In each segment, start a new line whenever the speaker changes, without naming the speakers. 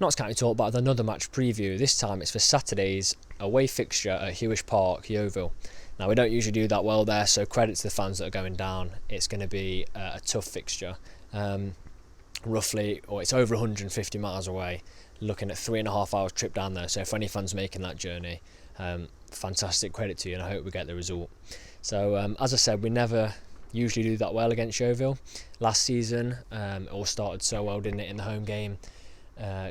Notts County talk about another match preview. This time it's for Saturday's away fixture at Hewish Park, Yeovil. Now, we don't usually do that well there, so credit to the fans that are going down. It's going to be a tough fixture. It's over 150 miles away, looking at 3.5 hours trip down there. So for any fans making that journey, fantastic credit to you, and I hope we get the result. So as I said, we never usually do that well against Yeovil. Last season, it all started so well, didn't it, in the home game?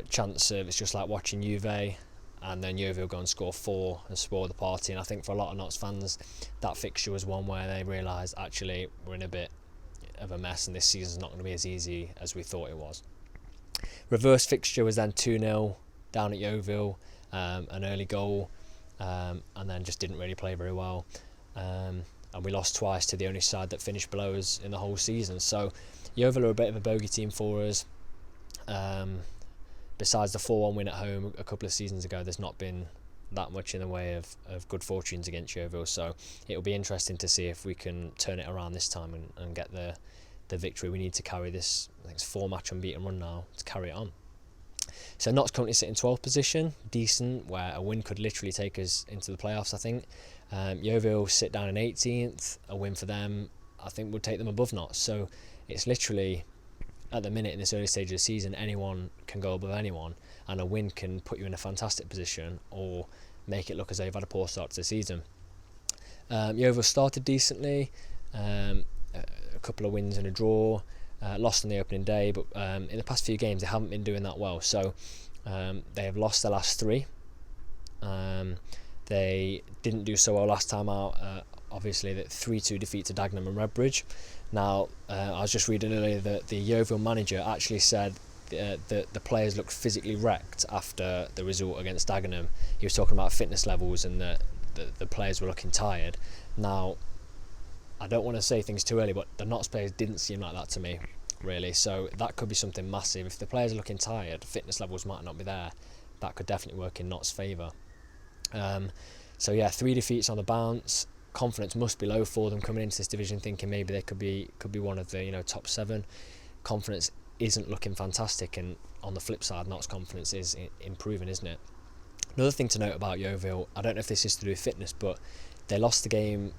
Chance service, just like watching Juve, and then Yeovil go and score 4 and spoil the party. And I think for a lot of Notts fans, that fixture was one where they realised, actually, we're in a bit of a mess and this season's not going to be as easy as we thought it was. Reverse fixture was then 2-0 down at Yeovil, an early goal, and then just didn't really play very well. And we lost twice to the only side that finished below us in the whole season. So Yeovil are a bit of a bogey team for us. Besides the 4-1 win at home a couple of seasons ago, there's not been that much in the way of good fortunes against Yeovil. So it'll be interesting to see if we can turn it around this time and get the victory we need to carry this, I think it's 4-match unbeaten run now, to carry it on. So Notts currently sit in 12th position, decent, where a win could literally take us into the playoffs, I think. Yeovil sit down in 18th, a win for them, I think, would take them above Notts. So it's literally, at the minute in this early stage of the season, anyone can go above anyone, and a win can put you in a fantastic position or make it look as though you've had a poor start to the season. Yeovil started decently, a couple of wins and a draw, lost on the opening day, but in the past few games they haven't been doing that well. So they have lost their last 3. They didn't do so well last time out. Obviously, the 3-2 defeat to Dagenham and Redbridge. Now, I was just reading earlier that the Yeovil manager actually said that the players looked physically wrecked after the result against Dagenham. He was talking about fitness levels and that the players were looking tired. Now, I don't want to say things too early, but the Notts players didn't seem like that to me, really. So that could be something massive. If the players are looking tired, fitness levels might not be there. That could definitely work in Notts' favour. 3 defeats on the bounce. Confidence must be low for them coming into this division, thinking maybe they could be one of the top 7. Confidence isn't looking fantastic, and on the flip side, Notts' confidence is improving, isn't it? Another thing to note about Yeovil, I don't know if this is to do with fitness, but they lost the game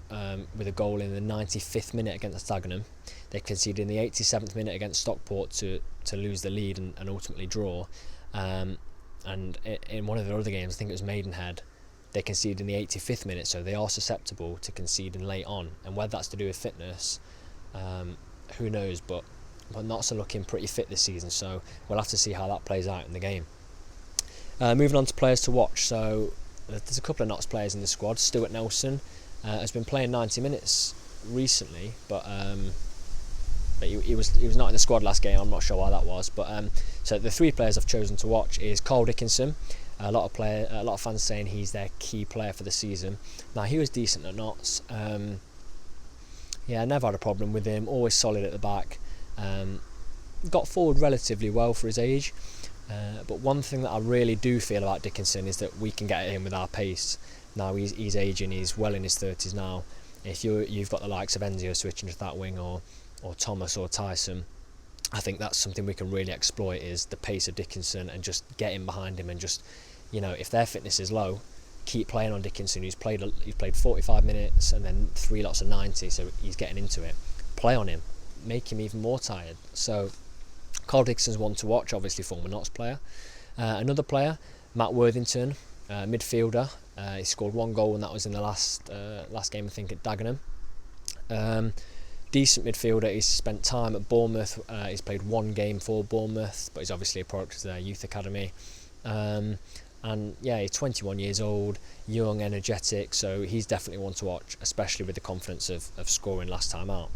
with a goal in the 95th minute against Dagenham. They conceded in the 87th minute against Stockport to lose the lead and ultimately draw. And in one of their other games, I think it was Maidenhead, they conceded in the 85th minute, so they are susceptible to conceding late on. And whether that's to do with fitness, who knows, but Notts are looking pretty fit this season, so we'll have to see how that plays out in the game. Moving on to players to watch, so there's a couple of Notts players in the squad. Stuart Nelson has been playing 90 minutes recently, but he was not in the squad last game. I'm not sure why that was, but so the 3 players I've chosen to watch is Carl Dickinson. A lot of fans saying he's their key player for the season. Now, he was decent at Notts. Never had a problem with him. Always solid at the back. Got forward relatively well for his age. But one thing that I really do feel about Dickinson is that we can get at him with our pace. Now he's aging, he's well in his 30s now. If you've got the likes of Enzio switching to that wing, or Thomas or Tyson, I think that's something we can really exploit, is the pace of Dickinson, and just get in behind him and just, if their fitness is low, keep playing on Dickinson, who's played 45 minutes and then 3 lots of 90, so he's getting into it. Play on him, make him even more tired. So Carl Dickinson's one to watch, obviously former Notts player. Another player, Matt Worthington, midfielder. He scored 1 goal, and that was in the last game, I think, at Dagenham. Decent midfielder. He's spent time at Bournemouth. He's played 1 game for Bournemouth, but he's obviously a product of their youth academy. He's 21 years old, young, energetic, so he's definitely one to watch, especially with the confidence of scoring last time out.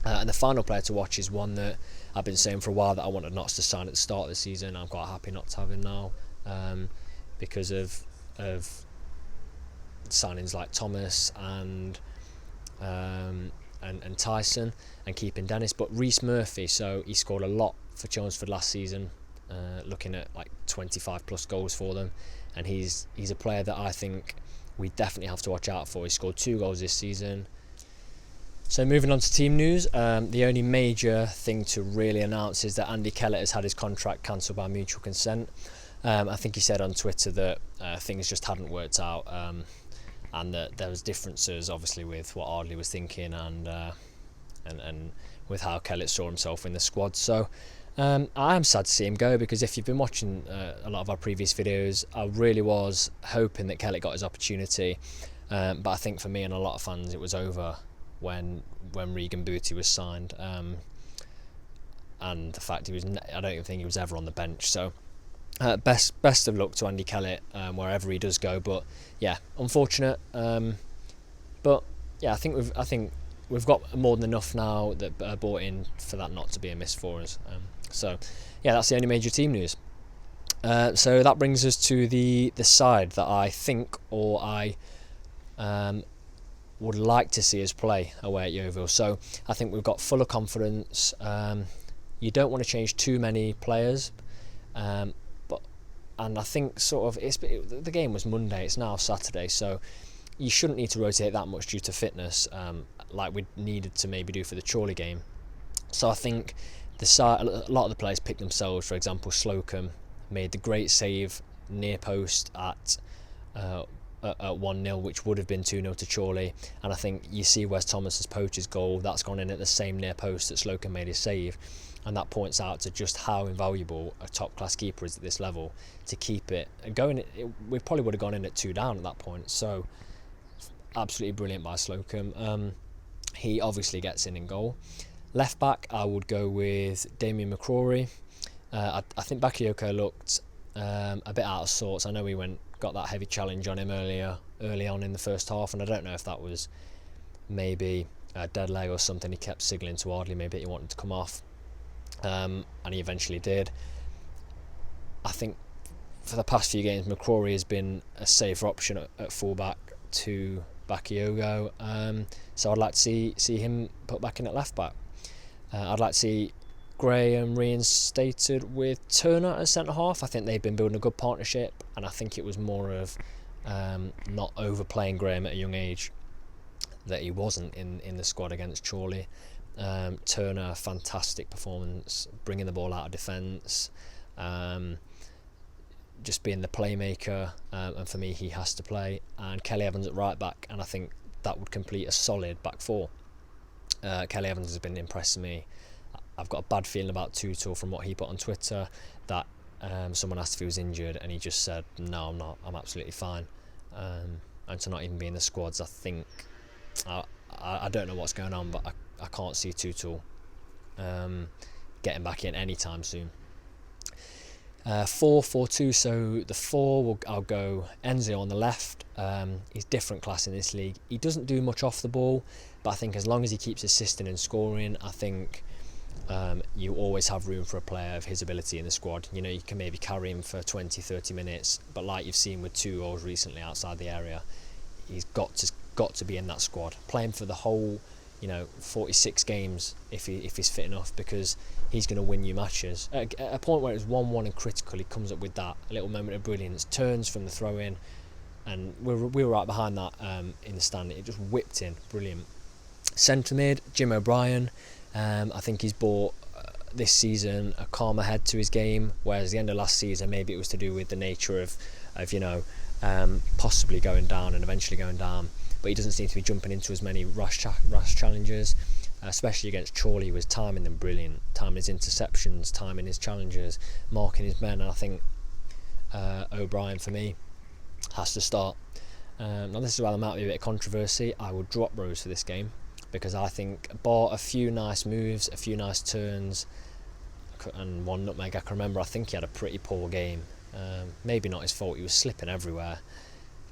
And the final player to watch is one that I've been saying for a while that I wanted Notts to sign at the start of the season. I'm quite happy not to have him now, because of signings like Thomas and Tyson, and keeping Dennis. But Rhys Murphy, so he scored a lot for Chelmsford last season, looking at like 25 plus goals for them, and he's a player that I think we definitely have to watch out for. He scored 2 goals this season. So moving on to team news, the only major thing to really announce is that Andy Kellett has had his contract cancelled by mutual consent. I think he said on Twitter that things just hadn't worked out, and that there was differences, obviously, with what Ardley was thinking and with how Kellett saw himself in the squad. So I am sad to see him go, because if you've been watching a lot of our previous videos, I really was hoping that Kellett got his opportunity. But I think for me and a lot of fans, it was over when Regan Booty was signed, and the fact I don't even think he was ever on the bench. So best of luck to Andy Kellett wherever he does go. But yeah, unfortunate. But yeah, I think we've got more than enough now that are bought in for that not to be a miss for us. So yeah, that's the only major team news. So that brings us to the side that I think, or I would like to see us play away at Yeovil. So I think we've got full of confidence. You don't want to change too many players, and I think the game was Monday. It's now Saturday, so you shouldn't need to rotate that much due to fitness, like we needed to maybe do for the Chorley game. So I think a lot of the players picked themselves. For example, Slocum made the great save near post at 1-0, which would have been 2-0 to Chorley. And I think you see Wes Thomas's poacher's goal, that's gone in at the same near post that Slocum made his save. And that points out to just how invaluable a top-class keeper is at this level to keep it going. We probably would have gone in at 2 down at that point. So absolutely brilliant by Slocum. He obviously gets in goal. Left back, I would go with Damien McCrory. I think Bakayoko looked a bit out of sorts. I know we got that heavy challenge on him early on in the first half, and I don't know if that was maybe a dead leg or something. He kept signalling to Ardley maybe he wanted to come off, and he eventually did. I think for the past few games, McCrory has been a safer option at fullback to Bakayoko, so I'd like to see him put back in at left back. I'd like to see Graham reinstated with Turner as centre half. I think they've been building a good partnership, and I think it was more of not overplaying Graham at a young age that he wasn't in the squad against Chorley. Turner, fantastic performance, bringing the ball out of defence, just being the playmaker, and for me he has to play. And Kelly Evans at right back, and I think that would complete a solid back four. Kelly Evans has been impressing me. I've got a bad feeling about Tuchel from what he put on Twitter, that someone asked if he was injured and he just said, no, I'm not, I'm absolutely fine. And to not even be in the squads, I think, I don't know what's going on, but I can't see Tuchel getting back in anytime soon. 4-4-2, so the 4, I'll go Enzo on the left. He's different class in this league. He doesn't do much off the ball, but I think as long as he keeps assisting and scoring, I think you always have room for a player of his ability in the squad. You know, you can maybe carry him for 20-30 minutes, but like you've seen with 2 goals recently outside the area, he's got to be in that squad, playing for the whole 46 games if he's fit enough, because he's going to win you matches. At a point where it's 1-1 and critical, he comes up with that little moment of brilliance, turns from the throw in, and we were right behind that in the stand. It just whipped in, brilliant. Centre mid, Jim O'Brien. I think he's brought this season a calmer head to his game, whereas the end of last season maybe it was to do with the nature of possibly going down and eventually going down. But he doesn't seem to be jumping into as many rash challenges, especially against Chorley. He was timing them brilliant, timing his interceptions, timing his challenges, marking his men, and I think O'Brien, for me, has to start. Now this is where there might be a bit of controversy. I will drop Rose for this game, because I think, bar a few nice moves, a few nice turns, and one nutmeg I can remember, I think he had a pretty poor game. Maybe not his fault, he was slipping everywhere.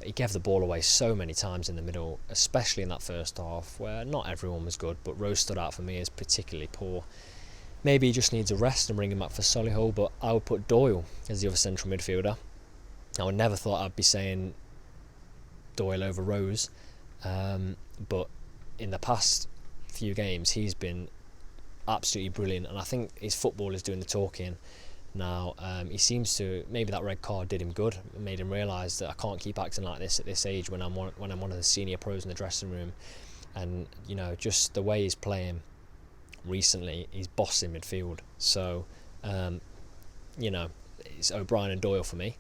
He gave the ball away so many times in the middle, especially in that first half, where not everyone was good, but Rose stood out for me as particularly poor. Maybe he just needs a rest and bring him back for Solihull, but I would put Doyle as the other central midfielder. I would never thought I'd be saying Doyle over Rose, but in the past few games he's been absolutely brilliant, and I think his football is doing the talking now. He seems to, maybe that red card did him good, it made him realise that I can't keep acting like this at this age when I'm one of the senior pros in the dressing room. And just the way he's playing recently, he's bossing midfield. So it's O'Brien and Doyle for me.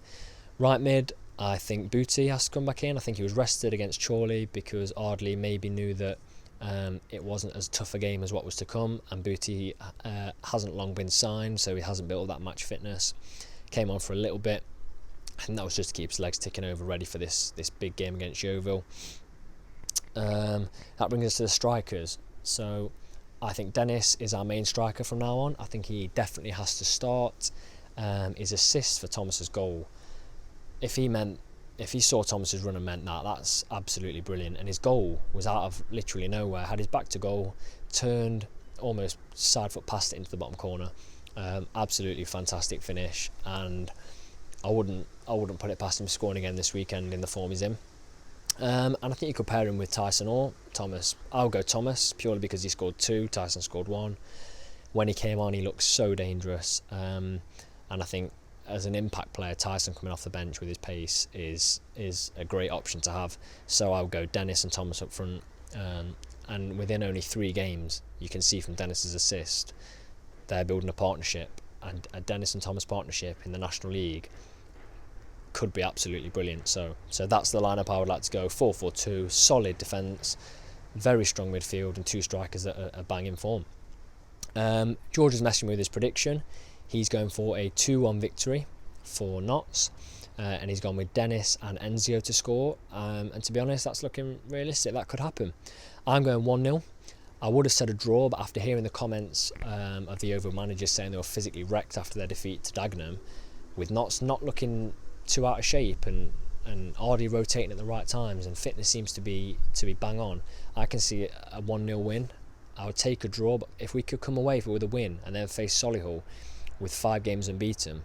Right mid, I think Booty has to come back in. I think he was rested against Chorley because Ardley maybe knew that it wasn't as tough a game as what was to come, and Booty hasn't long been signed, so he hasn't built that match fitness. Came on for a little bit, and that was just to keep his legs ticking over, ready for this big game against Yeovil. That brings us to the strikers. So I think Dennis is our main striker from now on. I think he definitely has to start. His assist for Thomas's goal, if he saw Thomas's run and meant that, that's absolutely brilliant. And his goal was out of literally nowhere. Had his back to goal, turned, almost side foot past it into the bottom corner. Absolutely fantastic finish, and I wouldn't put it past him scoring again this weekend in the form he's in. And I think you could pair him with Tyson or Thomas. I'll go Thomas purely because he scored 2, Tyson scored 1. When he came on, he looked so dangerous, and I think as an impact player, Tyson coming off the bench with his pace is a great option to have. So I'll go Dennis and Thomas up front, and within only 3 games, you can see from Dennis's assist, they're building a partnership, and a Dennis and Thomas partnership in the National League could be absolutely brilliant. So that's the lineup I would like to go. 4-4-2, solid defence, very strong midfield, and 2 strikers that are bang in form. George is messing with his prediction. He's going for a 2-1 victory for Notts, and he's gone with Dennis and Enzio to score, and to be honest, that's looking realistic. That could happen. I'm going 1-0. I would have said a draw, but after hearing the comments of the Yeovil managers saying they were physically wrecked after their defeat to Dagenham, with Notts not looking too out of shape and Ardie rotating at the right times, and fitness seems to be bang on, I can see a 1-0 win. I would take a draw, but if we could come away with a win and then face Solihull with 5 games unbeaten,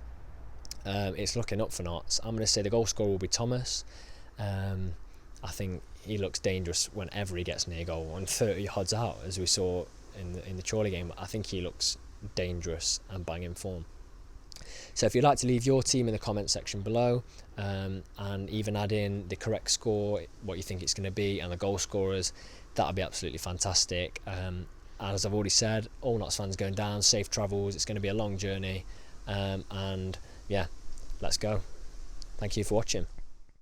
it's looking up for Notts. I'm going to say the goal scorer will be Thomas. I think he looks dangerous whenever he gets near goal, and 30 yards out, as we saw in the Chorley game. I think he looks dangerous and bang in form. So if you'd like to leave your team in the comment section below, and even add in the correct score, what you think it's going to be, and the goal scorers, that would be absolutely fantastic. As I've already said, all Notts fans going down, safe travels. It's going to be a long journey, and yeah, let's go. Thank you for watching.